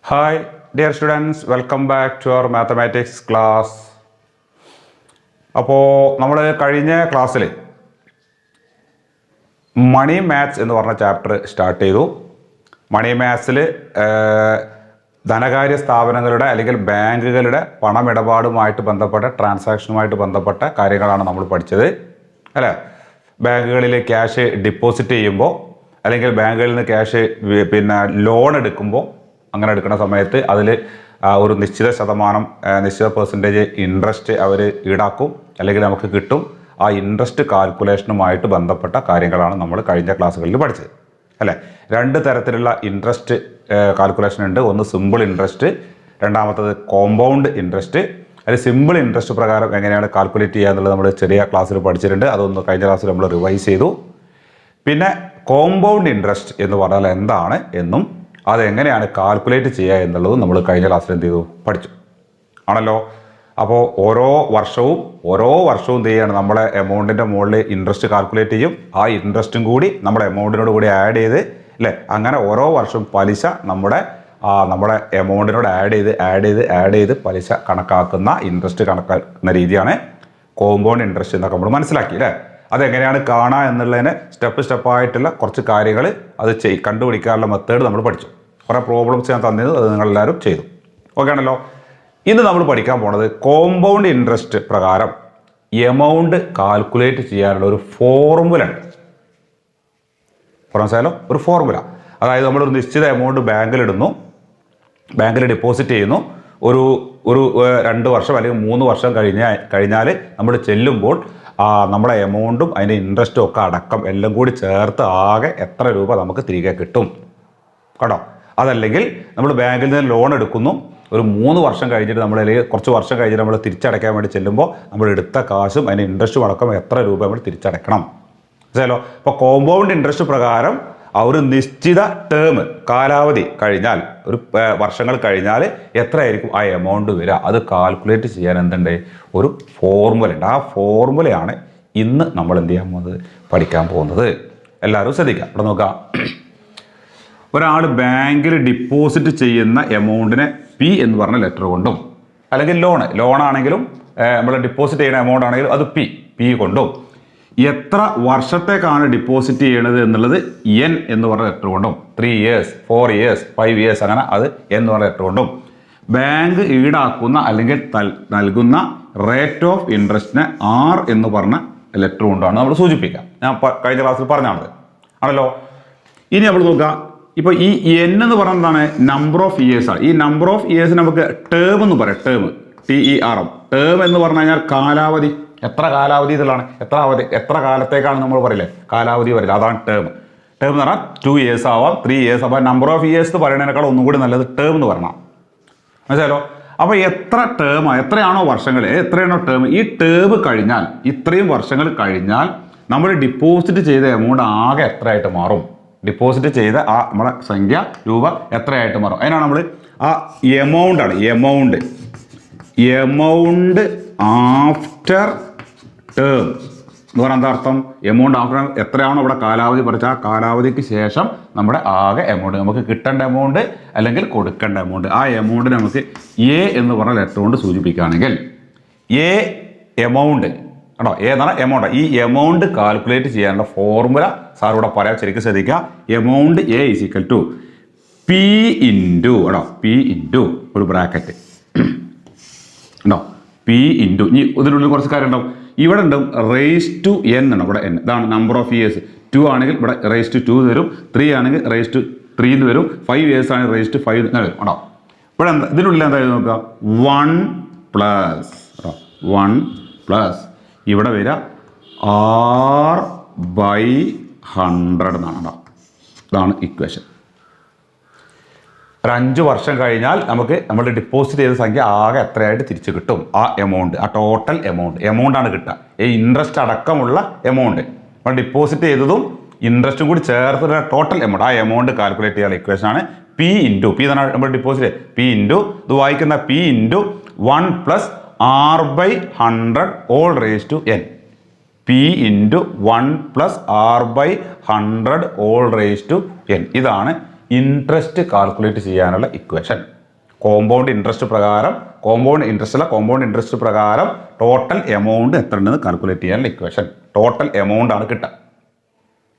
Hi dear students, welcome back to our mathematics class. അപ്പോൾ നമ്മൾ കഴിഞ്ഞ ക്ലാസ്സിൽ മണി മാത്സ് എന്ന് പറഞ്ഞ ചാപ്റ്റർ സ്റ്റാർട്ട് ചെയ്തു. മണി മാത്സിൽ ധനകാര്യ സ്ഥാപനങ്ങളുടെ അല്ലെങ്കിൽ ബാങ്കുകളുടെ പണമിടപാടുമായിട്ട് ബന്ധപ്പെട്ട ട്രാൻസാക്ഷനുമായിട്ട് ബന്ധപ്പെട്ട കാര്യങ്ങളാണ് നമ്മൾ പഠിച്ചത് അല്ലേ. ബാങ്കുകളിൽ ക്യാഷ് ഡിപ്പോസിറ്റ് ചെയ്യുമ്പോൾ അല്ലെങ്കിൽ ബാങ്കുകളിൽ നിന്ന് ക്യാഷ് ലോൺ എടുക്കുമ്പോൾ അങ്ങനെ എടുക്കുന്ന സമയത്ത് അതിൽ ഒരു നിശ്ചിത ശതമാനം നിശ്ചിത പെർസെൻറ്റേജ് ഇൻട്രസ്റ്റ് അവർ ഈടാക്കും അല്ലെങ്കിൽ നമുക്ക് കിട്ടും. ആ ഇൻട്രസ്റ്റ് കാൽക്കുലേഷനുമായിട്ട് ബന്ധപ്പെട്ട കാര്യങ്ങളാണ് നമ്മൾ കഴിഞ്ഞ ക്ലാസ്സുകളിൽ പഠിച്ചത് അല്ലേ. രണ്ട് തരത്തിലുള്ള ഇൻട്രസ്റ്റ് കാൽക്കുലേഷൻ ഉണ്ട്. ഒന്ന് സിമ്പിൾ ഇൻട്രസ്റ്റ്, രണ്ടാമത്തത് കോമ്പൗണ്ട് ഇൻട്രസ്റ്റ്. അതിൽ സിമ്പിൾ ഇൻട്രസ്റ്റ് പ്രകാരം എങ്ങനെയാണ് കാൽക്കുലേറ്റ് ചെയ്യുക എന്നുള്ളത് നമ്മൾ ചെറിയ ക്ലാസ്സിൽ പഠിച്ചിട്ടുണ്ട്. അതൊന്ന് കഴിഞ്ഞ ക്ലാസ്സിൽ നമ്മൾ റിവൈസ് ചെയ്തു. പിന്നെ കോമ്പൗണ്ട് ഇൻട്രസ്റ്റ് എന്ന് പറഞ്ഞാൽ എന്താണ് എന്നും അതെങ്ങനെയാണ് കാൽക്കുലേറ്റ് ചെയ്യുക എന്നുള്ളതും നമ്മൾ കഴിഞ്ഞ ക്ലാസ്സിൽ എന്ത് ചെയ്തു പഠിച്ചു ആണല്ലോ. അപ്പോൾ ഓരോ വർഷവും എന്ത് ചെയ്യാണ്, നമ്മളെ എമൗണ്ടിൻ്റെ മുകളിൽ ഇൻട്രസ്റ്റ് കാൽക്കുലേറ്റ് ചെയ്യും. ആ ഇൻട്രസ്റ്റും കൂടി നമ്മുടെ എമൗണ്ടിനോട് കൂടി ആഡ് ചെയ്ത് അല്ലേ, അങ്ങനെ ഓരോ വർഷവും പലിശ നമ്മുടെ എമൗണ്ടിനോട് ആഡ് ചെയ്ത് പലിശ കണക്കാക്കുന്ന ഇൻട്രസ്റ്റ് കണക്കാക്കുന്ന രീതിയാണ് കോമ്പൗണ്ട് ഇൻട്രസ്റ്റ് എന്നൊക്കെ നമ്മൾ മനസ്സിലാക്കി അല്ലേ. അതെങ്ങനെയാണ് കാണുക എന്നുള്ളതിന് സ്റ്റെപ്പായിട്ടുള്ള കുറച്ച് കാര്യങ്ങൾ അത് കണ്ടുപിടിക്കാനുള്ള മെത്തേഡ് നമ്മൾ പഠിച്ചു. കുറേ പ്രോബ്ലംസ് ഞാൻ തന്നത് അത് നിങ്ങളെല്ലാവരും ചെയ്തു. ഓക്കെ ആണല്ലോ. ഇന്ന് നമ്മൾ പഠിക്കാൻ പോണത് കോമ്പൗണ്ട് ഇൻട്രസ്റ്റ് പ്രകാരം എമൗണ്ട് കാൽക്കുലേറ്റ് ചെയ്യാനുള്ള ഒരു ഫോർമുല ഉണ്ട്. മനസ്സിലായാലോ, ഒരു ഫോർമുല. അതായത് നമ്മളൊരു നിശ്ചിത എമൗണ്ട് ബാങ്കിൽ ഡിപ്പോസിറ്റ് ചെയ്യുന്നു. ഒരു 2 വർഷം അല്ലെങ്കിൽ 3 വർഷം കഴിഞ്ഞാൽ നമ്മൾ ചെല്ലുമ്പോൾ നമ്മുടെ എമൗണ്ടും അതിൻ്റെ ഇൻട്രസ്റ്റും ഒക്കെ അടക്കം എല്ലാം കൂടി ചേർത്ത് ആകെ എത്ര രൂപ നമുക്ക് തിരികെ കിട്ടും കേട്ടോ. അതല്ലെങ്കിൽ നമ്മൾ ബാങ്കിൽ നിന്ന് ലോൺ എടുക്കുന്നു, ഒരു 3 വർഷം കഴിഞ്ഞിട്ട് അല്ലെങ്കിൽ കുറച്ച് വർഷം കഴിഞ്ഞിട്ട് നമ്മൾ തിരിച്ചടയ്ക്കാൻ വേണ്ടി ചെല്ലുമ്പോൾ നമ്മൾ എടുത്ത കാശും അതിൻ്റെ ഇൻട്രസ്റ്റും അടക്കം എത്ര രൂപ നമ്മൾ തിരിച്ചടയ്ക്കണം മനസ്സിലോ. അപ്പോൾ കോമ്പൗണ്ട് ഇൻട്രസ്റ്റ് പ്രകാരം ഒരു നിശ്ചിത ടേം കാലാവധി കഴിഞ്ഞാൽ ഒരു വർഷങ്ങൾ കഴിഞ്ഞാൽ എത്രയായിരിക്കും ആ എമൗണ്ട് വരിക, അത് കാൽക്കുലേറ്റ് ചെയ്യാൻ എന്തുണ്ട്, ഒരു ഫോർമുല ഉണ്ട്. ആ ഫോർമുലയാണ് ഇന്ന് നമ്മൾ എന്ത് ചെയ്യാൻ പോകുന്നത്, പഠിക്കാൻ പോകുന്നത്. എല്ലാവരും ശ്രദ്ധിക്കുക. ഇവിടെ നോക്കാം, ഒരാൾ ബാങ്കിൽ ഡിപ്പോസിറ്റ് ചെയ്യുന്ന എമൗണ്ടിനെ പി എന്ന് പറഞ്ഞ ലെറ്റർ കൊണ്ടും, അല്ലെങ്കിൽ ലോണാണെങ്കിലും നമ്മൾ ഡിപ്പോസിറ്റ് ചെയ്യുന്ന എമൗണ്ട് ആണെങ്കിലും അത് പി കൊണ്ടും, എത്ര വർഷത്തേക്കാണ് ഡിപ്പോസിറ്റ് ചെയ്യണത് എന്നുള്ളത് എൻ എന്ന് പറഞ്ഞ ലെറ്റർ കൊണ്ടും, 3 years 4 years 5 years അങ്ങനെ അത് എന്ന് പറഞ്ഞ ലെറ്റർ കൊണ്ടും, ബാങ്ക് ഈടാക്കുന്ന അല്ലെങ്കിൽ നൽകുന്ന റേറ്റ് ഓഫ് ഇൻട്രസ്റ്റിനെ ആർ എന്ന് പറഞ്ഞ ലെറ്റർ കൊണ്ടാണ് നമ്മൾ സൂചിപ്പിക്കുക. ഞാൻ കഴിഞ്ഞ ക്ലാസ്സിൽ പറഞ്ഞാണത് ആണല്ലോ. ഇനി നമ്മൾ നോക്കാം, ഇപ്പോൾ ഈ എൻ എന്ന് പറയുന്നതാണ് നമ്പർ ഓഫ് ഇയേഴ്സ് ആണ്. ഈ നമ്പർ ഓഫ് ഇയേഴ്സ് നമുക്ക് ടേം എന്ന് പറയാം. TERM ടേം എന്ന് പറഞ്ഞു കഴിഞ്ഞാൽ കാലാവധി, എത്ര കാലാവധി ഇതിലാണ്, എത്ര കാലത്തേക്കാണ് നമ്മൾ പറയില്ലേ കാലാവധി വരില്ല, അതാണ് ടേം. ടേം എന്ന് പറഞ്ഞാൽ 2 years ആവാം, 3 years. അപ്പോൾ നമ്പർ ഓഫ് ഇയേഴ്സ് എന്ന് പറയുന്നതിനേക്കാൾ ഒന്നും കൂടി നല്ലത് ടേം എന്ന് പറയണം മനസ്സിലാലോ. അപ്പോൾ എത്രയാണോ വർഷങ്ങൾ, എത്രയാണോ ടേം, ഈ ടേം കഴിഞ്ഞാൽ, ഇത്രയും വർഷങ്ങൾ കഴിഞ്ഞാൽ നമ്മൾ ഡിപ്പോസിറ്റ് ചെയ്ത എമൗണ്ട് ആകെ എത്രയായിട്ട് മാറും, ഡിപ്പോസിറ്റ് ചെയ്ത ആ നമ്മുടെ സംഖ്യ രൂപ എത്രയായിട്ട് മാറും. അതിനാണ് നമ്മൾ ആ എമൗണ്ട് ആഫ്റ്റർ ടേം എന്ന് പറഞ്ഞാൽ എന്താ അർത്ഥം, എമൗണ്ട് ആഫ്റ്റർ എത്രയാണോ ഇവിടെ കാലാവധി പഠിച്ച ആ കാലാവധിക്ക് ശേഷം നമ്മുടെ ആകെ എമൗണ്ട്, നമുക്ക് കിട്ടേണ്ട എമൗണ്ട് അല്ലെങ്കിൽ കൊടുക്കേണ്ട എമൗണ്ട്, ആ എമൗണ്ടിനെ നമുക്ക് എ എന്ന് പറഞ്ഞ ലെറ്റർ കൊണ്ട് സൂചിപ്പിക്കുകയാണെങ്കിൽ എമൗണ്ട് കേട്ടോ, ഏതാണ് എമൗണ്ട്. ഈ എമൗണ്ട് കാൽക്കുലേറ്റ് ചെയ്യാനുള്ള ഫോർമുല സാർ ഇവിടെ പറയാം, ശരിക്കും ശ്രദ്ധിക്കുക. Amount A is equal to P into ഒരു ബ്രാക്കറ്റ് ഉണ്ടോ, പി ഇൻറ്റു, ഇനി ഇതിനുള്ളിൽ കുറച്ച് കാര്യം ഉണ്ടാവും. ഇവിടെ ഉണ്ടാവും റേസ് ടു എൻ ആണ്, ഇവിടെ എൻ ഇതാണ് നമ്പർ ഓഫ് ഇയേഴ്സ്. 2 ആണെങ്കിൽ ഇവിടെ റേസ് ടു 2 വരും, 3 ആണെങ്കിൽ റേസ് ടു 3 എന്ന് വരും, 5 years ആണെങ്കിൽ റേസ് ടു 5 വരും കേട്ടോ. ഇവിടെ ഇതിനുള്ളിൽ എന്തായാലും നോക്കുക, 1 പ്ലസ് ഇവിടെ വരിക R/100 എന്നാണ് കേട്ടോ. ഇതാണ് ഇക്വേഷൻ. ഒരു 5 വർഷം കഴിഞ്ഞാൽ നമ്മൾ ഡിപ്പോസിറ്റ് ചെയ്ത സംഖ്യ ആകെ എത്രയായിട്ട് തിരിച്ചു കിട്ടും, ആ എമൗണ്ട്, ആ ടോട്ടൽ എമൗണ്ടാണ് കിട്ടുക. ഈ ഇൻട്രസ്റ്റ് അടക്കമുള്ള എമൗണ്ട് നമ്മൾ ഡിപ്പോസിറ്റ് ചെയ്തതും ഇൻട്രസ്റ്റും കൂടി ചേർത്തുള്ള ടോട്ടൽ എമൗണ്ട്, ആ എമൗണ്ട് കാൽക്കുലേറ്റ് ചെയ്യാനുള്ള ഇക്വേഷനാണ് പി എന്നാണ് നമ്മൾ ഡിപ്പോസിറ്റ് പി ഇൻറ്റു ഇത് വായിക്കുന്ന P into 1 plus R/100 whole raise to N. P into 1 plus R/100 whole raise to N. ഇതാണ് ഇൻട്രസ്റ്റ് കാൽക്കുലേറ്റ് ചെയ്യാനുള്ള ഇക്വേഷൻ. കോമ്പൗണ്ട് ഇൻട്രസ്റ്റ് പ്രകാരം ടോട്ടൽ എമൗണ്ട് എത്ര ഉണ്ടെന്ന് കാൽക്കുലേറ്റ് ചെയ്യാനുള്ള ഇക്വേഷൻ. ടോട്ടൽ എമൗണ്ട് ആണ് കിട്ടുക.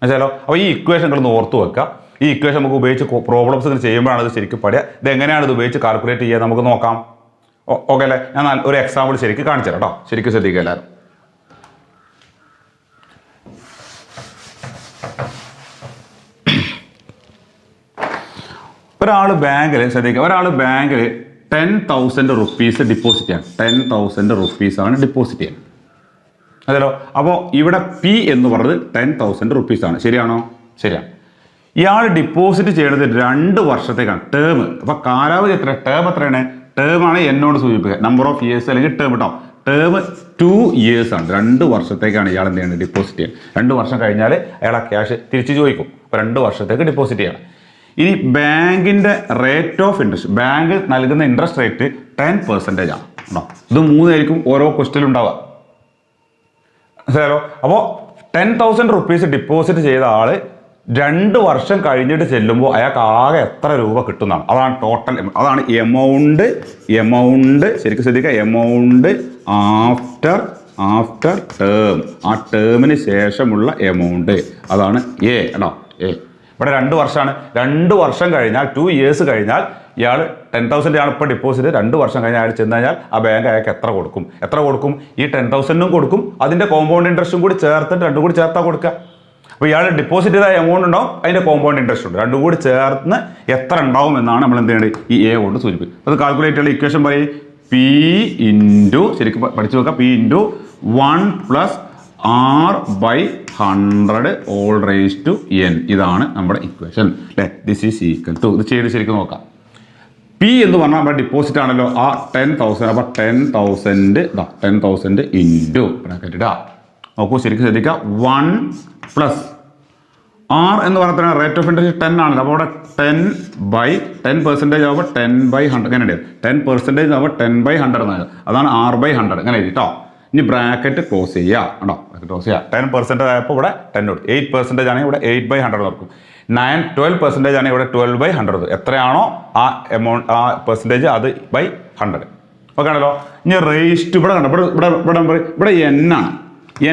മനസ്സിലായോ? അപ്പോൾ ഈ ഇക്വേഷൻ നിങ്ങളൊന്ന് ഓർത്ത് വെക്കുക. ഈ ഇക്വേഷൻ നമുക്ക് ഉപയോഗിച്ച് പ്രോബ്ലംസ് ചെയ്യുമ്പോഴാണ് ഇത് ശരിക്കും പഠിക്കുക. ഇത് എങ്ങനെയാണ് ഇത് ഉപയോഗിച്ച് കാൽക്കുലേറ്റ് ചെയ്യുക നമുക്ക് നോക്കാം. ഓക്കെ അല്ലേ? ഞാൻ ഒരു എക്സാമ്പിൾ ശരിക്കും കാണിച്ചു തരാം കേട്ടോ. ശരിക്കും ശ്രദ്ധിക്കുക എല്ലാവരും. ഒരാൾ ബാങ്കിൽ 10,000 റുപ്പീസ് ഡിപ്പോസിറ്റ് ചെയ്യാം. 10,000 റുപ്പീസാണ് ഡിപ്പോസിറ്റ് ചെയ്യാൻ. അതല്ലോ. അപ്പോൾ ഇവിടെ പി എന്ന് പറയുന്നത് 10,000 റുപ്പീസാണ്. ശരിയാണോ? ശരിയാണ്. ഇയാൾ ഡിപ്പോസിറ്റ് ചെയ്യുന്നത് 2 വർഷത്തേക്കാണ്. ടേം. അപ്പോൾ കാലാവധി എത്ര? ടേം എത്രയാണ്? ടേമാണ് എന്നോട് സൂചിപ്പിക്കുക. നമ്പർ ഓഫ് ഇയേഴ്സ് അല്ലെങ്കിൽ ടേം കേട്ടോ. ടേം 2 ഇയേഴ്സ് ആണ്. 2 വർഷത്തേക്കാണ് ഇയാൾ എന്ത് ചെയ്യുന്നത്? ഡിപ്പോസിറ്റ് ചെയ്യുന്നത്. 2 വർഷം കഴിഞ്ഞാൽ അയാൾ ആ ക്യാഷ് തിരിച്ചു ചോദിക്കും. അപ്പോൾ 2 വർഷത്തേക്ക് ഡിപ്പോസിറ്റ് ചെയ്യണം. ഇനി ബാങ്കിന്റെ റേറ്റ് ഓഫ് ഇൻട്രസ്റ്റ്, ബാങ്ക് നൽകുന്ന ഇൻട്രസ്റ്റ് റേറ്റ് 10% ആണ്. ഇത് 3 ആയിരിക്കും ഓരോ ക്വസ്റ്റ്യനിലും ഉണ്ടാവുക. മനസ്സിലായോ? അപ്പോൾ 10,000 റുപ്പീസ് ഡിപ്പോസിറ്റ് ചെയ്ത ആള് 2 വർഷം കഴിഞ്ഞിട്ട് ചെല്ലുമ്പോൾ അയാൾക്ക് ആകെ എത്ര രൂപ കിട്ടുന്നതാണ്. അതാണ് ടോട്ടൽ. അതാണ് എമൗണ്ട്. ശരിക്കും ശ്രദ്ധിക്കുക. Amount after term. ആ ടേമിന് ശേഷമുള്ള എമൗണ്ട്. അതാണ് എ. കേട്ടോ, എ. ഇവിടെ 2 വർഷമാണ്. 2 വർഷം കഴിഞ്ഞാൽ 2 ഇയേഴ്സ് കഴിഞ്ഞാൽ ഇയാൾ 10,000 ആണ് ഇപ്പോൾ ഡിപ്പോസിറ്റ്. 2 വർഷം കഴിഞ്ഞാൽ അയാൾ ചെന്ന് കഴിഞ്ഞാൽ ആ ബാങ്ക് അയാൾക്ക് എത്ര കൊടുക്കും? ഈ 10,000 കൊടുക്കും, അതിന്റെ കോമ്പൗണ്ട് ഇൻട്രസ്റ്റും കൂടി ചേർത്തിട്ട് 2 കൂടി ചേർത്താ കൊടുക്കുക. അപ്പോൾ ഇയാൾ ഡിപ്പോസിറ്റ് ചെയ്ത എമൗണ്ട് ഉണ്ടാവും, അതിന്റെ കോമ്പൗണ്ട് ഇൻട്രസ്റ്റ് ഉണ്ട്. 2 കൂടി ചേർന്ന് എത്ര ഉണ്ടാവും എന്നാണ് നമ്മൾ എന്ത് ചെയ്യേണ്ടത്? ഈ എ കൊണ്ട് സൂചിപ്പിക്കും. അത് കാൽക്കുലേറ്റ് ചെയ്യുന്ന ഇക്വേഷൻ പറയും പി ഇൻറ്റു, ശരിക്കും പഠിച്ചു വെക്കാം, P into 1 + R/100 all raised to n. ഇതാണ് നമ്മുടെ ഇക്വേഷൻ അല്ലേ? ദിസ് ഈസ് ഈക്വൽ ടു, ഇത് ചെയ്ത് ശരിക്കും നോക്കാം. പി എന്ന് പറഞ്ഞാൽ നമ്മുടെ ഡിപ്പോസിറ്റ് ആണല്ലോ. ആ 10,000. അപ്പോൾ 10,000 ഇൻറ്റു ബ്രാക്കറ്റ് ഇടുക. നോക്കൂ, ശരിക്കും ശ്രദ്ധിക്കുക. 1 + R എന്ന് പറഞ്ഞാൽ റേറ്റ് ഓഫ് ഇൻട്രസ്റ്റ് 10 ആണല്ലോ. അപ്പോൾ അവിടെ 10% ആവുമ്പോൾ 10/100 ഇങ്ങനെ എഴുതി. 10% ആവുമ്പോൾ 10/100 എന്നാണ്. അതാണ് R/100 ഇങ്ങനെ എഴുതി കേട്ടോ. ഇനി ബ്രാക്കറ്റ് ക്ലോസ് ചെയ്യുക. കേട്ടോ, ക്ലോസ് ചെയ്യുക. 10% ആയപ്പോൾ ഇവിടെ 10 കൊടുക്കും. 8% ആണെങ്കിൽ ഇവിടെ 8/100 കൊടുക്കും. 12% ആണെങ്കിൽ ഇവിടെ 12/100. എത്രയാണോ ആ എമൗണ്ട്, ആ പെർസെൻറ്റേജ്, അത് /100. ഓക്കെ ആണല്ലോ. ഇനി റേസ്റ്റ് ഇവിടെ കണ്ടോ, ഇവിടെ n ആണ്.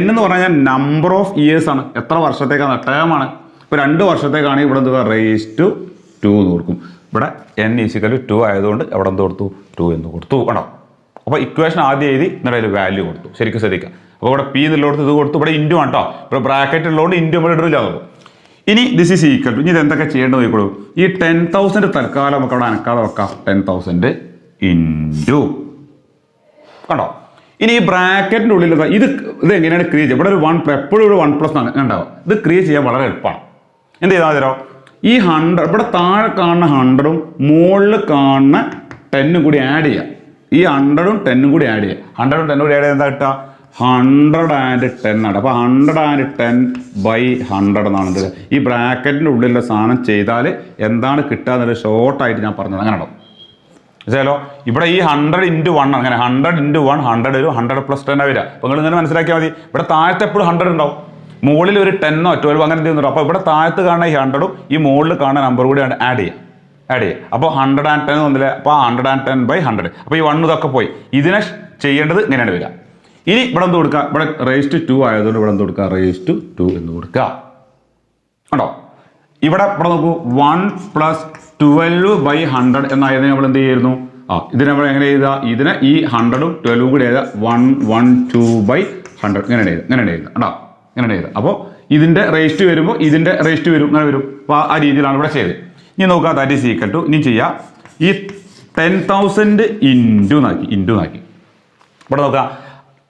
n എന്ന് പറഞ്ഞാൽ നമ്പർ ഓഫ് ഇയേഴ്സ് ആണ്. എത്ര വർഷത്തേക്കാണ്? ടേം ആണ്. ഇപ്പോൾ 2 വർഷത്തേക്കാണെങ്കിൽ ഇവിടെ എന്ത് റേസ്റ്റ് ടു 2 എന്ന് കൊടുക്കും. ഇവിടെ n = 2 ആയതുകൊണ്ട് അവിടെ എന്ത് കൊടുത്തു? 2 എന്ന് കൊടുത്തു. കണ്ടോ? അപ്പോൾ ഇക്വേഷൻ ആദ്യം എഴുതി, എന്നിട്ട് വാല്യൂ കൊടുത്തു. ശരിക്കും ശ്രദ്ധിക്കുക. അപ്പോൾ ഇവിടെ പി എന്നുള്ളടത്ത് ഇത് കൊടുത്തു. ഇവിടെ ഇൻറ്റു ആണ് കേട്ടോ. ഇപ്പോൾ ബ്രാക്കറ്റ് ഉള്ളതുകൊണ്ട് ഇൻറ്റു നമ്മൾ ഇടില്ല. ഇനി ദിസ് ഈസ് ഈക്വൽ ടു, ഇനി ഇത് എന്തൊക്കെ ചെയ്യേണ്ടത് നോക്കിക്കോളൂ. ഈ 10,000 തൽക്കാലം നമുക്ക് അവിടെ അനക്കാതെ വെക്കാം. 10,000 ഇൻറ്റു, കണ്ടോ? ഇനി ഈ ബ്രാക്കറ്റിൻ്റെ ഉള്ളിൽ ഇത് എങ്ങനെയാണ് ക്രിയേറ്റ് ചെയ്യുക? ഇവിടെ ഒരു 1, എപ്പോഴും ഒരു 1+ ആണ് ഉണ്ടാവുക. ഇത് ക്രിയേറ്റ് ചെയ്യാൻ വളരെ എളുപ്പമാണ്. എന്ത് ചെയ്താൽ തരോ? ഈ 100 ഇവിടെ താഴെ കാണുന്ന 100ഉം മുകളിൽ കാണുന്ന 10ഉം കൂടി ആഡ് ചെയ്യുക. ഈ 100ഉം 10ഉം കൂടി ആഡ് ചെയ്യുക. 100ഉം 10ഉം കൂടി ആഡ് ചെയ്താൽ എന്താ കിട്ടുക? 110 ആണ്. അപ്പോൾ 110/100 എന്നാണ്. ഈ ബ്രാക്കറ്റിൻ്റെ ഉള്ളിലുള്ള സാധനം ചെയ്താൽ എന്താണ് കിട്ടുക എന്നൊരു ഷോർട്ടായിട്ട് ഞാൻ പറഞ്ഞത്. അങ്ങനെ ഉണ്ടാവും. മനസ്സിലായോ? ഇവിടെ ഈ 100 × 1 അങ്ങനെ 100 × 1 100 വരും. 100 + 10 വരിക. അപ്പോൾ നിങ്ങൾ ഇങ്ങനെ മനസ്സിലാക്കിയാൽ മതി. ഇവിടെ താഴത്തെ എപ്പോഴും 100 ഉണ്ടാവും, മുകളിൽ ഒരു 10ഓ 12 അങ്ങനെ എന്തെങ്കിലും. അപ്പോൾ ഇവിടെ താഴത്ത് കാണുന്ന ഈ 100ഉം ഈ മുകളിൽ കാണുന്ന നമ്പർ കൂടി ആഡ് ചെയ്യുക. അപ്പോൾ 110 വന്നില്ല. അപ്പോൾ 110/100. അപ്പോൾ ഈ 1 ഇതൊക്കെ പോയി. ഇതിനെ ചെയ്യേണ്ടത് ഇങ്ങനെയാണ് വരിക. ഇനി ഇവിടെ എന്ത് കൊടുക്കുക? ഇവിടെ റേസ്റ്റ് 2 ആയതുകൊണ്ട് ഇവിടെ എന്ത് കൊടുക്കുക? റേസ്റ്റ് 2 എന്ന് കൊടുക്കുക. കണ്ടോ? ഇവിടെ നോക്കൂ, 1 + 12/100 എന്നായത് നമ്മൾ എന്ത് ചെയ്യുന്നു? ഇതിനെ നമ്മൾ എങ്ങനെ എഴുതുക? ഇതിനെ ഈ 100ഉം 12ഉം കൂടി എഴുതുക. 112/100 ഇങ്ങനെ എഴുതുക. ഇങ്ങനെ എഴുതുക. അപ്പോൾ ഇതിന്റെ റേസ്റ്റ് വരുമ്പോൾ ഇതിന്റെ റേസ്റ്റ് വരും, ഇങ്ങനെ വരും. അപ്പോൾ ആ രീതിയിലാണ് ഇവിടെ ചെയ്തത്. ഇനി നോക്കുക, ദാറ്റ് ഈസ് ഈക്വൽ ടു, ഇനി ചെയ്യുക, ഈ 10,000 ഇൻറ്റു നാക്കി. ഇവിടെ നോക്കുക,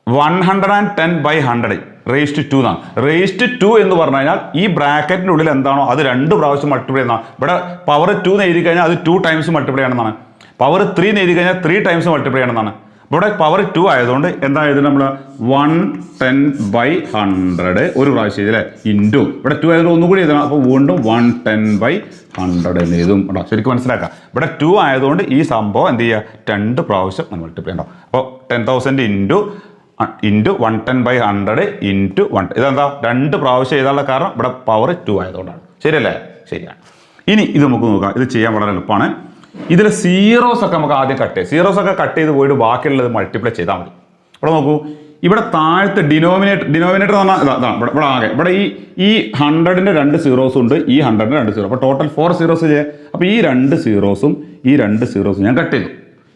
110/100 റേസ്റ്റ് 2 എന്നാണ്. റേസ്റ്റ് 2 എന്ന് പറഞ്ഞു കഴിഞ്ഞാൽ ഈ ബ്രാക്കറ്റിൻ്റെ ഉള്ളിൽ എന്താണോ അത് 2 പ്രാവശ്യം മൾട്ടിപ്ലൈ ചെയ്യുന്നതാണ്. ഇവിടെ പവർ 2 എന്ന് എഴുതി കഴിഞ്ഞാൽ അത് 2 ടൈംസ് മൾട്ടിപ്ലൈ ചെയ്യണമെന്നാണ്. പവർ 3 എന്ന് എഴുതി കഴിഞ്ഞാൽ 3 ടൈംസ് മൾട്ടിപ്ലൈ ചെയ്യണമെന്നാണ്. ഇവിടെ പവർ 2 ആയതുകൊണ്ട് എന്താ എഴുതുന്നത്? നമ്മൾ 110/100 ഒരു പ്രാവശ്യം അല്ലേ, ഇൻറ്റു ഇവിടെ 2 ആയതുകൊണ്ട് ഒന്നുകൂടി എഴുതണം. അപ്പോൾ വീണ്ടും 110/100 എന്ന് എഴുതും. കേട്ടോ, ശരിക്കും മനസ്സിലാക്കാം. ഇവിടെ 2 ആയതുകൊണ്ട് ഈ സംഭവം എന്ത് ചെയ്യുക? 2 പ്രാവശ്യം മൾട്ടിപ്ലൈ ഉണ്ടാവും. അപ്പോൾ 10,000 ഇൻറ്റു 110/100 ഇൻറ്റു 1. ഇതെന്താ? 2 പ്രാവശ്യം എഴുതാനുള്ള കാരണം ഇവിടെ പവർ 2 ആയതുകൊണ്ടാണ്. ശരിയല്ലേ? ശരിയാണ്. ഇനി ഇത് നമുക്ക് നോക്കാം, ഇത് ചെയ്യാൻ വളരെ എളുപ്പമാണ്. ഇതിൽ സീറോസ് ഒക്കെ നമുക്ക് ആദ്യം കട്ട് ചെയ്യാം. സീറോസ് ഒക്കെ കട്ട് ചെയ്ത് പോയിട്ട് ബാക്കിയുള്ളത് മൾട്ടിപ്ലൈ ചെയ്താൽ മതി. ഇവിടെ നോക്കൂ, ഇവിടെ താഴത്തെ ഡിനോമിനേറ്റർ എന്ന് പറഞ്ഞാൽ ഇതാണ്. ഇവിടെ ആകെ ഇവിടെ ഈ 100ന്റെ 2 സീറോസും ഉണ്ട്, ഈ 100ന്റെ 2 സീറോ. അപ്പോൾ ടോട്ടൽ 4 സീറോസ് ചെയ്യാം. അപ്പോൾ ഈ 2 സീറോസും ഞാൻ കട്ട് ചെയ്തു.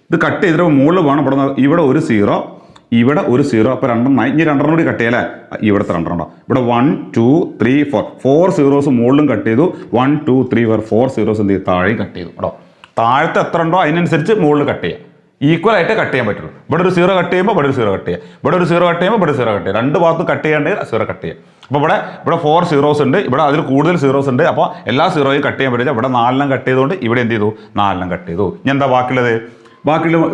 ഇത് കട്ട് ചെയ്തിട്ട് മുകളിൽ വേണം ഇവിടെ ഒരു സീറോ, ഇവിടെ ഒരു സീറോ. അപ്പോൾ 2 ഇനി 2 കൂടി കട്ട് ചെയ്യാല്ലേ. ഇവിടുത്തെ 2 ഇവിടെ 1 2 3 4 സീറോസ് മുകളിലും കട്ട് ചെയ്തു. 1 2 3 4 സീറോസ് എന്ത് ചെയ്തു, താഴെയും കട്ട് ചെയ്തു കേട്ടോ. താഴത്തെ എത്ര ഉണ്ടോ അതിനനുസരിച്ച് മുകളിൽ കട്ട് ചെയ്യാം. ഈക്വൽ ആയിട്ട് കട്ട് ചെയ്യാൻ പറ്റുള്ളൂ. ഇവിടെ ഒരു സീറോ കട്ട് ചെയ്യുമ്പോൾ ഇവിടെ ഒരു സീറോ കട്ട് ചെയ്യാം, ഇവിടെ ഒരു സീറോ കട്ട് ചെയ്യുമ്പോൾ ഇവിടെ സീറോ കട്ട് ചെയ്യാം. 2 ഭാഗത്തും കട്ട് ചെയ്യാണ്ടെങ്കിൽ സീറോ കട്ട് ചെയ്യാം. അപ്പോൾ ഇവിടെ 4 സീറോസ് ഉണ്ട്, ഇവിടെ അതിൽ കൂടുതൽ സീറോസ് ഉണ്ട്. അപ്പോൾ എല്ലാ സീറോയും കട്ട് ചെയ്യാൻ പറ്റില്ല. ഇവിടെ 4 കട്ട് ചെയ്തുകൊണ്ട് ഇവിടെ എന്ത് ചെയ്തു, 4 കട്ട് ചെയ്തു. ഇനി എന്താ ബാക്കിയുള്ളത്?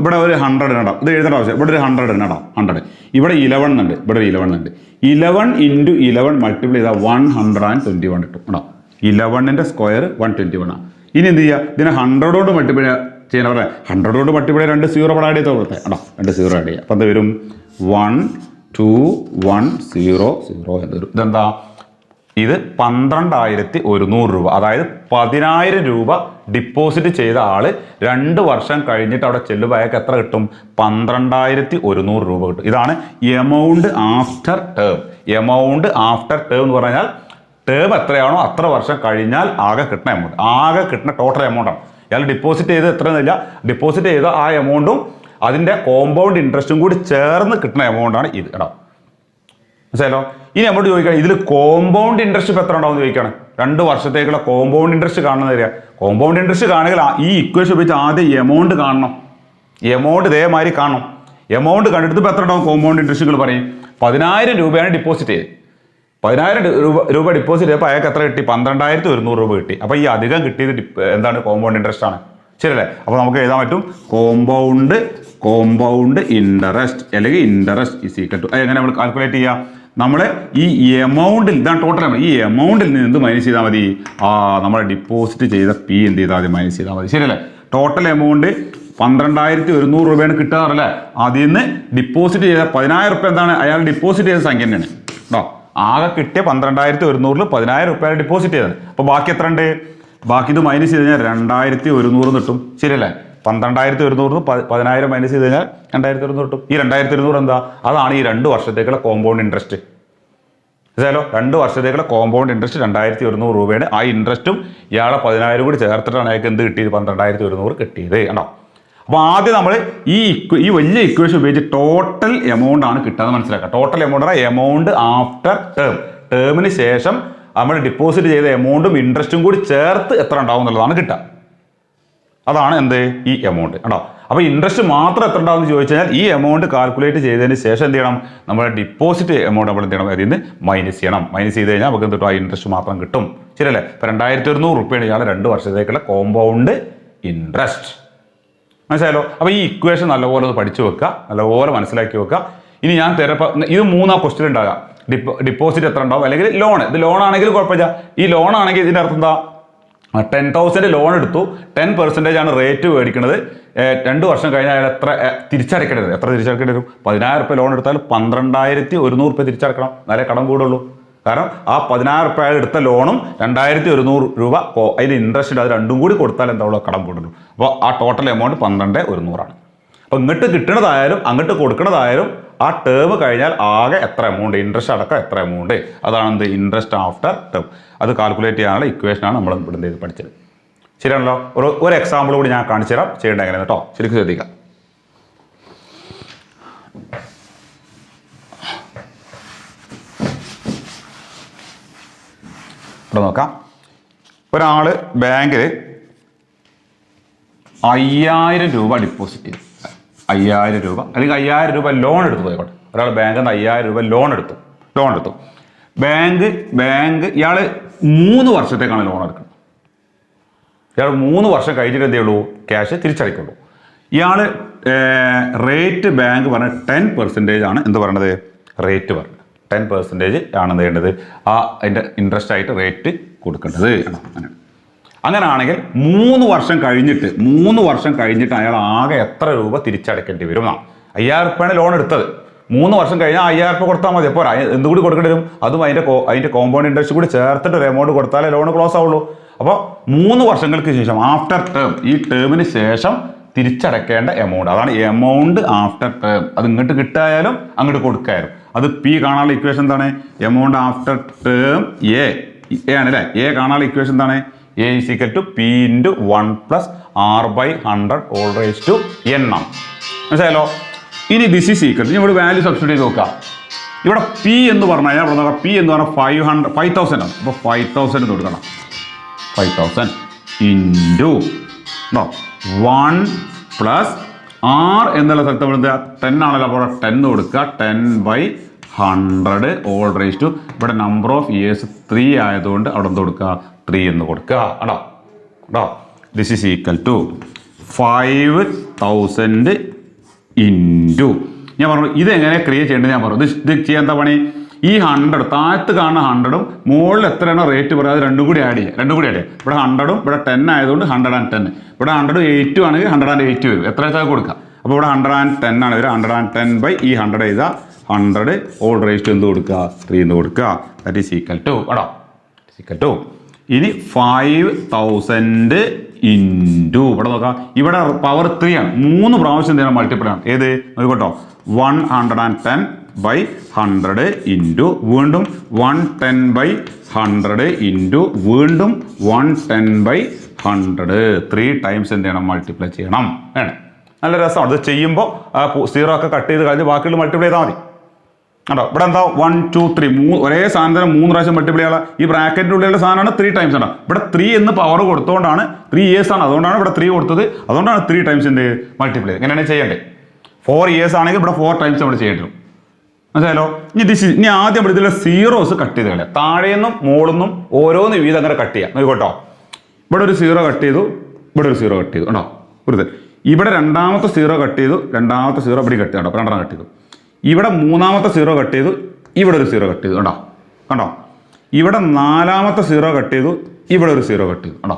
ഇവിടെ ഒരു 100 ഇടാം. ഇത് എഴുതേണ്ട ആവശ്യം. ഇവിടെ ഒരു 100 ഇടാം. 100 ഇവിടെ 11 ഉണ്ട്, ഇവിടെ ഒരു 11 ഉണ്ട്. 11 × 11 മൾട്ടിപ്ലൈ ചെയ്താൽ 121 കിട്ടും കേട്ടോ. 11ന്റെ സ്ക്വയർ 121 ആണ്. ഇനി എന്ത് ചെയ്യുക, ഇതിനെ 100 കൊണ്ട് മൾട്ടിപ്ലൈ ചെയ്യാൻ പറയാം. 100 കൊണ്ട് മൾട്ടിപ്ലൈ 2 സീറോ ആഡ് ചെയ്ത് കൊടുത്തേ കേട്ടോ. 2 സീറോ ആഡ് ചെയ്യുക. അപ്പം എന്താ വരും, 1 2 1 0 0 എന്ന് വരും. ഇതെന്താ, ഇത് 12,100 രൂപ, അതായത് 10,000 രൂപ ഡിപ്പോസിറ്റ് ചെയ്ത ആള് 2 വർഷം കഴിഞ്ഞിട്ട് അവിടെ ചെല്ലുമ്പോൾ അയാൾക്ക് എത്ര കിട്ടും, 12,100 രൂപ കിട്ടും. ഇതാണ് amount after term. Amount after term എന്ന് പറഞ്ഞാൽ ടേം എത്രയാണോ അത്ര വർഷം കഴിഞ്ഞാൽ ആകെ കിട്ടുന്ന എമൗണ്ട്, ആകെ കിട്ടുന്ന ടോട്ടൽ എമൗണ്ടാണ്. ഇയാൾ ഡിപ്പോസിറ്റ് ചെയ്ത് എത്രയെന്നില്ല, ഡിപ്പോസിറ്റ് ചെയ്ത ആ എമൗണ്ടും അതിൻ്റെ കോമ്പൗണ്ട് ഇൻട്രസ്റ്റും കൂടി ചേർന്ന് കിട്ടുന്ന എമൗണ്ടാണ് ഇത് കേട്ടോ. മനസ്സിലായല്ലോ? ഇനി നമ്മൾ ചോദിക്കണം, ഇതിൽ കോമ്പൗണ്ട് ഇൻട്രസ്റ്റ് ഇപ്പോൾ എത്ര ഉണ്ടാവും എന്ന് ചോദിക്കുകയാണ്. 2 വർഷത്തേക്കുള്ള കോമ്പൗണ്ട് ഇൻട്രസ്റ്റ് കാണുന്നത് തരിക. കോമ്പൗണ്ട് ഇൻട്രസ്റ്റ് കാണുകയിൽ ഈ ഇക്വേഷൻ ഉപയോഗിച്ച് ആദ്യം എമൗണ്ട് കാണണം. എമൗണ്ട് ഇതേമാതിരി കാണണം. എമൗണ്ട് കണ്ടെടുത്ത് ഇപ്പോൾ എത്ര ഉണ്ടാവും കോമ്പൗണ്ട് ഇൻട്രസ്റ്റുകൾ പറയും. 10,000 രൂപയാണ് ഡിപ്പോസിറ്റ് ചെയ്ത്. 10,000 രൂപ ഡിപ്പോസിറ്റ് ചെയ്തപ്പോൾ അയാൾക്ക് എത്ര കിട്ടി, 12,100 രൂപ കിട്ടി. അപ്പോൾ ഈ അധികം കിട്ടിയത് എന്താണ്, കോമ്പൗണ്ട് ഇൻട്രസ്റ്റ് ആണ്. ശരിയല്ലേ? അപ്പോൾ നമുക്ക് എഴുതാൻ പറ്റും കോമ്പൗണ്ട് ഇൻട്രസ്റ്റ് അല്ലെങ്കിൽ ഇൻട്രസ്റ്റ് ഈസ് ഈക്വൽ ടു. എങ്ങനെ നമ്മൾ കാൽക്കുലേറ്റ് ചെയ്യുക, നമ്മൾ ഈ എമൗണ്ടിൽ, ഇതാണ് ടോട്ടൽ എമൗണ്ട്, ഈ എമൗണ്ടിൽ നിന്ന് എന്ത് മൈനസ് ചെയ്താൽ മതി, നമ്മൾ ഡിപ്പോസിറ്റ് ചെയ്ത പി എന്ത് ചെയ്താൽ മതി, മൈനസ് ചെയ്താൽ മതി. ശരിയല്ലേ? ടോട്ടൽ എമൗണ്ട് 12,100 രൂപയാണ് കിട്ടാറല്ലേ. അതിൽ നിന്ന് ഡിപ്പോസിറ്റ് ചെയ്ത 10,000 രൂപ എന്താണ്, അയാൾ ഡിപ്പോസിറ്റ് ചെയ്ത സംഖ്യ തന്നെയാണ് കേട്ടോ. ആകെ കിട്ടിയ 12,100-ൽ 10,000 രൂപയാണ് ഡിപ്പോസിറ്റ് ചെയ്തത്. അപ്പോൾ ബാക്കി എത്ര ഉണ്ട്, ബാക്കി ഇത് മൈനസ് ചെയ്ത് കഴിഞ്ഞാൽ 2,100 കിട്ടും. ശരിയല്ലേ? 12,100 10,000 മൈനസ് ചെയ്ത് കഴിഞ്ഞാൽ 2,100 കിട്ടും. ഈ 2,100 എന്താ, അതാണ് ഈ 2 വർഷത്തേക്കുള്ള കോമ്പൗണ്ട് ഇൻട്രസ്റ്റ്. മനസ്സിലായല്ലോ? 2 വർഷത്തേക്കുള്ള കോമ്പൗണ്ട് ഇൻട്രസ്റ്റ് 2,100 രൂപയാണ്. ആ ഇൻട്രസ്റ്റും ഇയാളെ 10,000 കൂടി ചേർത്തിട്ടാണ് അയാൾക്ക് എന്ത് കിട്ടിയത്, 12,100 കിട്ടിയത് കണ്ടോ. അപ്പോൾ ആദ്യം നമ്മൾ ഈ വലിയ ഇക്വേഷൻ ഉപയോഗിച്ച് ടോട്ടൽ എമൗണ്ട് ആണ് കിട്ടുന്നത് മനസ്സിലാക്കുക. ടോട്ടൽ എമൗണ്ട് ആണ് എമൗണ്ട് ആഫ്റ്റർ ടേം. ടേമിന് ശേഷം നമ്മൾ ഡിപ്പോസിറ്റ് ചെയ്ത എമൗണ്ടും ഇൻട്രസ്റ്റും കൂടി ചേർത്ത് എത്ര ഉണ്ടാവും എന്നുള്ളതാണ് കിട്ടുക. അതാണ് എന്ത്, ഈ എമൗണ്ട് കേട്ടോ. അപ്പോൾ ഇൻട്രസ്റ്റ് മാത്രം എത്ര ഉണ്ടാവും എന്ന് ചോദിച്ചു കഴിഞ്ഞാൽ ഈ എമൗണ്ട് കാൽക്കുലേറ്റ് ചെയ്തതിന് ശേഷം എന്ത് ചെയ്യണം, നമ്മുടെ ഡിപ്പോസിറ്റ് എമൗണ്ട് നമ്മൾ എന്ത് ചെയ്യണം, അതിൽ നിന്ന് മൈനസ് ചെയ്യണം. മൈനസ് ചെയ്ത് കഴിഞ്ഞാൽ നമുക്ക് എന്ത് കിട്ടും, ആ ഇൻട്രസ്റ്റ് മാത്രം കിട്ടും. ശരിയല്ലേ? ഇപ്പോൾ 2,100 രൂപയാണ് ഇയാൾ 2 വർഷത്തേക്കുള്ള കോമ്പൗണ്ട് ഇൻട്രസ്റ്റ്. മനസ്സിലായല്ലോ? അപ്പോൾ ഈ ഇക്വേഷൻ നല്ലപോലെ ഒന്ന് പഠിച്ചു വെക്കുക, നല്ലപോലെ മനസ്സിലാക്കി വെക്കുക. ഇനി ഞാൻ ഇത് 3 ക്വസ്റ്റ്യൻ ഉണ്ടാകാം. ഡിപ്പോസിറ്റ് എത്ര ഉണ്ടാവും, അല്ലെങ്കിൽ ലോൺ. ഇത് ലോൺ ആണെങ്കിൽ കുഴപ്പമില്ല. ഈ ലോൺ ആണെങ്കിൽ ഇതിൻ്റെ അർത്ഥം എന്താ, 10,000 ലോൺ എടുത്തു, 10% ആണ് റേറ്റ് മേടിക്കുന്നത്. 2 വർഷം കഴിഞ്ഞാൽ അയാൾ എത്ര തിരിച്ചടയ്ക്കേണ്ടത്, എത്ര തിരിച്ചടക്കേണ്ടി വരും, 10,000 രൂപ ലോൺ എടുത്താൽ 12,100 രൂപ തിരിച്ചടക്കണം, എന്നാലേ കടം കൂടുള്ളൂ. കാരണം ആ 10,000 രൂപ അയാൾ എടുത്ത ലോണും 2,100 രൂപ അതിൽ ഇൻട്രസ്റ്റ് ഉണ്ട്, അത് രണ്ടും കൂടി കൊടുത്താൽ എന്താ കടം കൂടുള്ളൂ. അപ്പോൾ ആ ടോട്ടൽ എമൗണ്ട് 12,100 ആണ്. അപ്പോൾ ഇങ്ങോട്ട് കിട്ടണതായാലും അങ്ങോട്ട് കൊടുക്കണതായാലും ആ ടേം കഴിഞ്ഞാൽ ആകെ എത്ര എമൗണ്ട്, ഇൻട്രസ്റ്റ് അടക്കം എത്ര എമൗണ്ട്, അതാണ് എന്ത്, ഇൻട്രസ്റ്റ് ആഫ്റ്റർ ടേം. അത് കാൽക്കുലേറ്റ് ചെയ്യാനുള്ള ഇക്വേഷനാണ് നമ്മൾ ഇവിടെ ഇത് പഠിച്ചത്. ശരിയാണല്ലോ? ഒരു എക്സാമ്പിൾ കൂടി ഞാൻ കാണിച്ചു തരാം, ചെയ്യേണ്ട എങ്ങനെയാണ് കേട്ടോ. ശരിക്കും ശ്രദ്ധിക്കാം. ഇവിടെ നോക്കാം. ഒരാൾ ബാങ്കിൽ 5,000 രൂപ ഡിപ്പോസിറ്റ് ചെയ്തു. 5,000 രൂപ അല്ലെങ്കിൽ 5,000 രൂപ ലോൺ എടുത്തു പോയിക്കോട്ടെ. ഒരാൾ ബാങ്കിൽ നിന്ന് 5,000 രൂപ ലോൺ എടുത്തു. ബാങ്ക് ഇയാൾ 3 വർഷത്തേക്കാണ് ലോൺ എടുക്കുന്നത്. ഇയാൾ 3 വർഷം കഴിഞ്ഞിട്ട് എന്തേ ഉള്ളൂ, ക്യാഷ് തിരിച്ചടയ്ക്കുള്ളൂ. ഇയാൾ റേറ്റ് ബാങ്ക് പറഞ്ഞ 10% ആണ് എന്ത് പറയണത്, റേറ്റ് പറഞ്ഞത് 10% ആണ് എന്ത് ചെയ്യേണ്ടത്, അതിൻ്റെ ഇൻട്രസ്റ്റ് ആയിട്ട് റേറ്റ് കൊടുക്കേണ്ടത്. അങ്ങനെയാണെങ്കിൽ 3 വർഷം കഴിഞ്ഞിട്ട് അയാൾ ആകെ എത്ര രൂപ തിരിച്ചടയ്ക്കേണ്ടി വരും എന്നാണ്. 5,000 രൂപയാണ് ലോൺ എടുത്തത്. 3 വർഷം കഴിഞ്ഞാൽ 5,000 രൂപ കൊടുത്താൽ മതി. അപ്പോൾ എന്തുകൂടി കൊടുക്കേണ്ടി വരും, അതും അതിൻ്റെ കോമ്പൗണ്ട് ഇൻട്രസ്റ്റ് കൂടി ചേർത്തിട്ട് ഒരു എമൗണ്ട് കൊടുത്താലേ ലോൺ ക്ലോസ് ആവുള്ളൂ. അപ്പോൾ 3 വർഷങ്ങൾക്ക് ശേഷം ആഫ്റ്റർ ടേം, ഈ ടേമിന് ശേഷം തിരിച്ചടക്കേണ്ട എമൗണ്ട്, അതാണ് എമൗണ്ട് ആഫ്റ്റർ ടേം. അത് ഇങ്ങോട്ട് കിട്ടായാലും അങ്ങോട്ട് കൊടുക്കായാലും. അത് പി കാണാനുള്ള ഇക്വേഷൻ എന്താണ്? എമൗണ്ട് ആഫ്റ്റർ ടേം എ ആണ് അല്ലേ? എ കാണാനുള്ള ഇക്വേഷൻ എന്താണ്? A is equal to P into 1 plus R/100 whole raise to n ആണ്. മനസ്സിലായല്ലോ? ഇനി ദിസ് ഈസ് ഈക്വൽ ടു, ഇവിടെ വാല്യൂ സബ്സ്റ്റിറ്റ്യൂട്ട് ചെയ്ത് നോക്കാം. ഇവിടെ പി എന്ന് പറഞ്ഞാൽ ഇവിടെ നോക്കാം, പി എന്ന് പറഞ്ഞാൽ 5,000 ആണ്. അപ്പോൾ 5,000 കൊടുക്കണം. 5,000 ഇൻറ്റു 1 പ്ലസ് R എന്നുള്ള സ്ഥലത്ത് ഇവിടെ 10 ആണല്ലോ, അപ്പോൾ 10 കൊടുക്കുക. 10/100 ഓൾ റേസ് ടു, ഇവിടെ നമ്പർ ഓഫ് ഇയേഴ്സ് 3 ആയതുകൊണ്ട് അവിടെ എന്ത് കൊടുക്കുക? 3 എന്ന് കൊടുക്കുക. കേട്ടോ, this is equal to 5,000 into, ഞാൻ പറഞ്ഞു ഇതെങ്ങനെ ക്രിയേറ്റ് ചെയ്യേണ്ടത് ഞാൻ പറഞ്ഞു. ഇത് ചെയ്യാൻ എന്താ പണി? ഈ 100 താഴത്ത് കാണുന്ന 100ഉം മുകളിൽ എത്രയാണോ റേറ്റ് പറയുക അത് രണ്ടും കൂടി ആഡ് ചെയ്യുക. ഇവിടെ 100ഉം ഇവിടെ 10 ആയതുകൊണ്ട് 110. ഇവിടെ 108 ആണെങ്കിൽ 108 വരും. എത്ര വെച്ചാൽ കൊടുക്കുക. അപ്പോൾ ഇവിടെ 110 ആണ് വരിക. 110 ഈ 100 ചെയ്താൽ 100 ഓൾ റേസ് ടു എന്ത് കൊടുക്കുക? 3 എന്ന് കൊടുക്കുക. ദാറ്റ് ഈസ് ഈക്വൽ ടു ഇനി 5,000 ഇൻറ്റു ഇവിടെ നോക്കാം, ഇവിടെ പവർ 3 ആണ്. 3 പ്രാവശ്യം എന്താണ് മൾട്ടിപ്പിൾ ആണ്. ഏത് നോക്കട്ടോ? 110/100 ഇൻറ്റു വീണ്ടും 110/100 ഇൻറ്റു വീണ്ടും 110/100 3 ടൈംസ് എന്ത് ചെയ്യണം? മൾട്ടിപ്ലൈ ചെയ്യണം. വേണം. നല്ല രസമാണ്. അത് ചെയ്യുമ്പോൾ 0 ഒക്കെ കട്ട് ചെയ്ത് കഴിഞ്ഞ് ബാക്കിയുള്ള മൾട്ടിപ്ലൈ ചെയ്താൽ മതി. കേട്ടോ, ഇവിടെ എന്താ 1 2 3 ഒരേ സാധനം തന്നെ 3 പ്രാവശ്യം മൾട്ടിപ്ലൈ ചെയ്യാനുള്ള ഈ ബ്രാക്കറ്റിൻ്റെ ഉള്ളിലുള്ള സാധനമാണ് 3 ടൈംസ് ആണ്. ഇവിടെ 3 എന്ന് പവർ കൊടുത്തുകൊണ്ടാണ് 3 ഇയേഴ്സ് ആണ്, അതുകൊണ്ടാണ് ഇവിടെ 3 കൊടുത്തത്. അതുകൊണ്ടാണ് 3 ടൈംസ് എന്ത് മൾട്ടിപ്ലൈ. എങ്ങനെയാണ് ചെയ്യേണ്ടത്? 4 ഇയേഴ്സ് ആണെങ്കിൽ ഇവിടെ 4 ടൈംസ് നമ്മൾ ചെയ്യേണ്ടി വരും. മനസ്സിലായല്ലോ? ഇനി ആദ്യം നമ്മൾ ഇതിലെ സീറോസ് കട്ട് ചെയ്ത് കളയാം. താഴേന്നും മുകളിൽ ഓരോന്ന് വീതം അങ്ങനെ കട്ട് ചെയ്യാം. നോക്കട്ടോ, ഇവിടെ ഒരു 0 കട്ട് ചെയ്തു, ഇവിടെ ഒരു 0 കട്ട് ചെയ്തു. കേട്ടോ, ഒരു ഇവിടെ രണ്ടാമത്തെ 0 കട്ട് ചെയ്തു, രണ്ടാമത്തെ 0 ഇവിടെ കട്ട് ചെയ്തു. 2 കട്ട് ചെയ്തു. ഇവിടെ മൂന്നാമത്തെ 0 കട്ട് ചെയ്തു, ഇവിടെ ഒരു 0 കട്ട് ചെയ്തു. കണ്ടോ, ഇവിടെ 4ാമത്തെ 0 കട്ട് ചെയ്തു, ഇവിടെ ഒരു 0 കട്ട് ചെയ്തു. കണ്ടോ,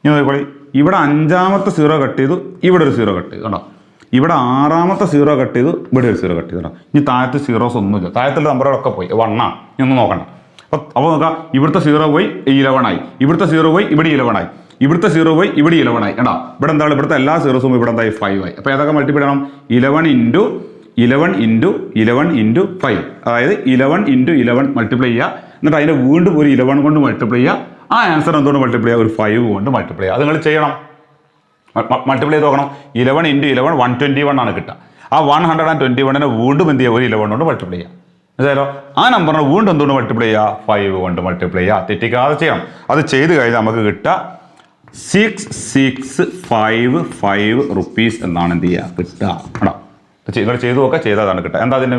ഇനി നോക്കിക്കോളി, ഇവിടെ 5ാമത്തെ 0 കട്ട് ചെയ്തു, ഇവിടെ ഒരു 0 കട്ട് ചെയ്തു. കണ്ടോ, ഇവിടെ 6ാമത്തെ 0 കട്ട് ചെയ്തു, ഇവിടെ ഒരു 0 കട്ട് ചെയ്തു. കേട്ടോ, ഇനി താഴത്ത് സീറോസ് ഒന്നുമില്ല. താഴത്തുള്ള നമ്പറുകളൊക്കെ പോയി 1 ആണ്. ഇനി ഒന്നും നോക്കണ്ട. അപ്പോൾ നോക്കാം, ഇവിടുത്തെ 0 പോയി 11 ആയി, ഇവിടുത്തെ 0 പോയി ഇവിടെ 11 ആയി, ഇവിടുത്തെ 0 പോയി ഇവിടെ 11 ആയി. കണ്ടോ, ഇവിടെ എന്താണ്? ഇവിടുത്തെ എല്ലാ സീറോസും ഇവിടെ എന്തായി? 5 ആയി. അപ്പോൾ ഏതൊക്കെ മൾട്ടിപ്ലൈ ചെയ്യണം? 11 ഇൻറ്റു 5, അതായത് 11 ഇൻറ്റു 11 മൾട്ടിപ്ലൈ ചെയ്യുക. എന്നിട്ട് അതിനെ വീണ്ടും ഒരു 11 കൊണ്ട് മൾട്ടിപ്ലൈ ചെയ്യുക. ആ ആൻസർ എന്തുകൊണ്ട് മൾട്ടിപ്ലൈ ചെയ്യുക? ഒരു 5 കൊണ്ട് മൾട്ടിപ്ലൈ ചെയ്യുക. അത് നിങ്ങൾ ചെയ്യണം. മൾട്ടിപ്ലൈ ചെയ്ത് നോക്കണം. 11 ഇൻറ്റു 11 121 ആണ് കിട്ടുക. ആ 121 വീണ്ടും എന്ത് ചെയ്യുക? ഒരു 11 കൊണ്ട് മൾട്ടിപ്ലൈ ചെയ്യുക. മനസ്സിലായല്ലോ? ആ നമ്പറിനെ വീണ്ടും എന്തുകൊണ്ട് മൾട്ടിപ്ലൈ ചെയ്യുക? 5 കൊണ്ട് മൾട്ടിപ്ലൈ ചെയ്യുക. തെറ്റിക്കാതെ ചെയ്യണം. അത് ചെയ്ത് കഴിഞ്ഞാൽ നമുക്ക് കിട്ടുക 6655 റുപ്പീസ് എന്നാണ് എന്ത് ചെയ്യുക? കിട്ടുക. കേട്ടോ, നിങ്ങൾ ചെയ്തു നോക്കുക. ചെയ്തതാണ് കിട്ടുക. എന്താ അതിൻ്റെ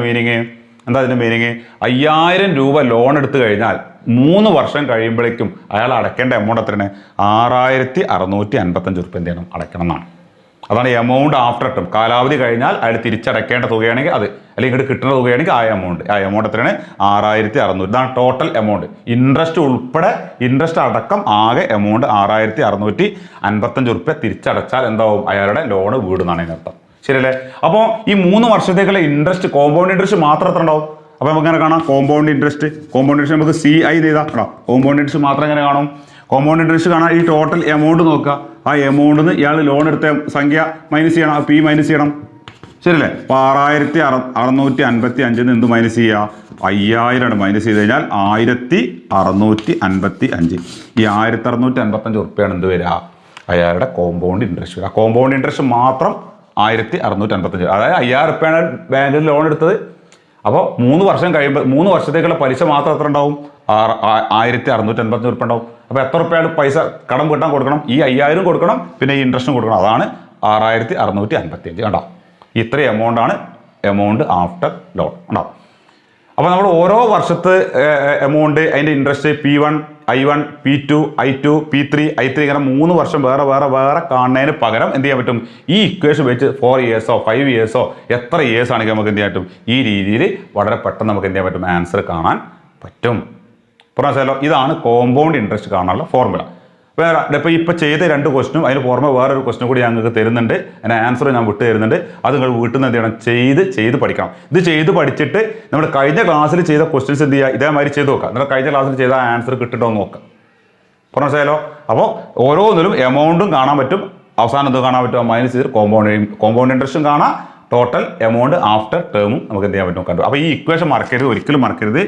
മീനിങ്? 5000 രൂപ ലോൺ എടുത്തു കഴിഞ്ഞാൽ 3 വർഷം കഴിയുമ്പോഴേക്കും അയാൾ അടയ്ക്കേണ്ട എമൗണ്ട് എത്രയാണ്? 6655 റുപ്യ എന്ത് ചെയ്യണം? അടയ്ക്കണം എന്നാണ്. അതാണ് എമൗണ്ട് ആഫ്റ്റർ ടേം. കാലാവധി കഴിഞ്ഞാൽ അയാൾ തിരിച്ചടയ്ക്കേണ്ട തുകയാണെങ്കിൽ അത്, അല്ലെങ്കിൽ ഇങ്ങോട്ട് കിട്ടുന്ന തുകയാണെങ്കിൽ ആ എമൗണ്ട് എത്രയാണ്? 6600. ഇതാണ് ടോട്ടൽ എമൗണ്ട്. ഇൻട്രസ്റ്റ് ഉൾപ്പെടെ, ഇൻട്രസ്റ്റ് അടക്കം ആകെ എമൗണ്ട് 6655 റുപ്യ തിരിച്ചടച്ചാൽ എന്താവും? അയാളുടെ ലോണ് വീടുന്നാണ് അതിനർത്ഥം. ശരിയല്ലേ? അപ്പോൾ ഈ 3 വർഷത്തേക്കുള്ള ഇൻട്രസ്റ്റ്, കോമ്പൗണ്ട് ഇൻട്രസ്റ്റ് മാത്രം എത്ര ഉണ്ടാവും? അപ്പോൾ നമുക്ക് എങ്ങനെ കാണാം? കോമ്പൗണ്ട് ഇൻട്രസ്റ്റ് നമുക്ക് CI ചെയ്താൽ കോമ്പൗണ്ട് ഇൻട്രസ്റ്റ് മാത്രം എങ്ങനെ കാണും? കോമ്പൗണ്ട് ഇൻട്രസ്റ്റ് കാണാൻ ഈ ടോട്ടൽ എമൗണ്ട് നോക്കുക. ആ എമൗണ്ടിൽ നിന്ന് ഇയാൾ ലോൺ എടുത്ത സംഖ്യ മൈനസ് ചെയ്യണം. ആ P മൈനസ് ചെയ്യണം. ശരിയല്ലേ? അപ്പോൾ 6655 എന്ത് മൈനസ് ചെയ്യുക? 5000 മൈനസ് ചെയ്ത് കഴിഞ്ഞാൽ 1655. ഈ 1655 റുപ്യാണ് എന്ത് വരിക? അയാളുടെ കോമ്പൗണ്ട് ഇൻട്രസ്റ്റ് വരിക. ആ കോമ്പൗണ്ട് ഇൻട്രസ്റ്റ് മാത്രം 1655. അതായത് 5000 റുപ്യാണ് ബാങ്കിൽ ലോൺ എടുത്തത്. അപ്പോൾ 3 വർഷം കഴിയുമ്പോൾ 3 വർഷത്തേക്കുള്ള പലിശ മാത്രം എത്ര ഉണ്ടാവും? 1655 റുപ്യ ഉണ്ടാവും. അപ്പോൾ എത്ര റുപ്യാണ് പൈസ കടം വീട്ടാൻ കൊടുക്കണം? ഈ 5000 കൊടുക്കണം, പിന്നെ ഈ ഇൻട്രസ്റ്റും കൊടുക്കണം. അതാണ് 6655. കണ്ടോ, ഇത്ര എമൗണ്ടാണ് എമൗണ്ട് ആഫ്റ്റർ ലോൺ. ഉണ്ടാവും. അപ്പോൾ നമ്മൾ ഓരോ വർഷത്തെ എമൗണ്ട്, അതിൻ്റെ interest P1, I1, P2, I2, P3, I3 ഇങ്ങനെ 3 വർഷം വേറെ കാണുന്നതിന് പകരം എന്ത് ചെയ്യാൻ പറ്റും? ഈ ഇക്വേഷൻ വെച്ച് 4 ഇയേഴ്സോ 5 ഇയേഴ്സോ എത്ര ഇയേഴ്സ് ആണെങ്കിൽ നമുക്ക് എന്ത് ചെയ്യാൻ പറ്റും? ഈ രീതിയിൽ വളരെ പെട്ടെന്ന് നമുക്ക് എന്ത് ചെയ്യാൻ പറ്റും? ആൻസർ കാണാൻ പറ്റും. പറഞ്ഞാലോ, ഇതാണ് കോമ്പൗണ്ട് ഇൻട്രസ്റ്റ് കാണാനുള്ള ഫോർമുല. വേറെ ഇപ്പോൾ ചെയ്ത 2 ക്വസ്റ്റിനും അതിന് പുറമെ വേറൊരു ക്വസ്റ്റിനും കൂടി ഞങ്ങൾക്ക് തരുന്നുണ്ട്. അതിന് ആൻസർ ഞാൻ വിട്ട് തരുന്നുണ്ട്. അത് നിങ്ങൾ വീട്ടിൽ നിന്ന് എന്ത് ചെയ്യണം? ചെയ്ത് പഠിക്കണം. ഇത് ചെയ്ത് പഠിച്ചിട്ട് നമ്മൾ കഴിഞ്ഞ ക്ലാസ്സിൽ ചെയ്ത ക്വസ്റ്റ്യൻസ് എന്ത് ചെയ്യുക? ഇതേമാതിരി ചെയ്ത് നോക്കുക. നിങ്ങൾ കഴിഞ്ഞ ക്ലാസ്സിൽ ചെയ്ത ആൻസർ കിട്ടുന്നുണ്ടോ എന്ന് നോക്കുക. മനസ്സിലായല്ലോ. അപ്പോൾ ഓരോന്നിലും എമൗണ്ടും കാണാൻ പറ്റും, അവസാനം എന്ത് കാണാൻ പറ്റും, മൈനസ് ചെയ്ത് കോമ്പൗണ്ട് ഇൻട്രസ്റ്റും കാണാം, ടോട്ടൽ എമൗണ്ട് ആഫ്റ്റർ ടേമും നമുക്ക് എന്ത് ചെയ്യാൻ പറ്റും കണ്ടു. അപ്പോൾ ഈ ഇക്വേഷൻ മറക്കരുത്, ഒരിക്കലും മറക്കരുത്.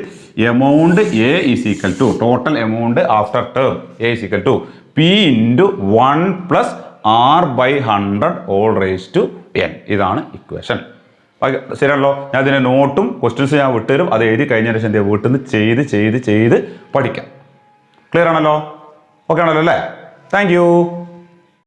Amount A is equal to total amount after term A is equal to P into 1 plus R/100 whole raise to n. ഇതാണ് ഇക്വേഷൻ. ശരിയാണല്ലോ. ഞാൻ ഇതിൻ്റെ നോട്ടും ക്വസ്റ്റ്യൻസ് ഞാൻ വിട്ടുതരും, അത് എഴുതി കഴിഞ്ഞ ശേഷം എന്ത് വീട്ടിൽ നിന്ന് ചെയ്ത് പഠിക്കാം. ക്ലിയർ ആണല്ലോ? ഓക്കെ ആണല്ലോ അല്ലേ? Thank you.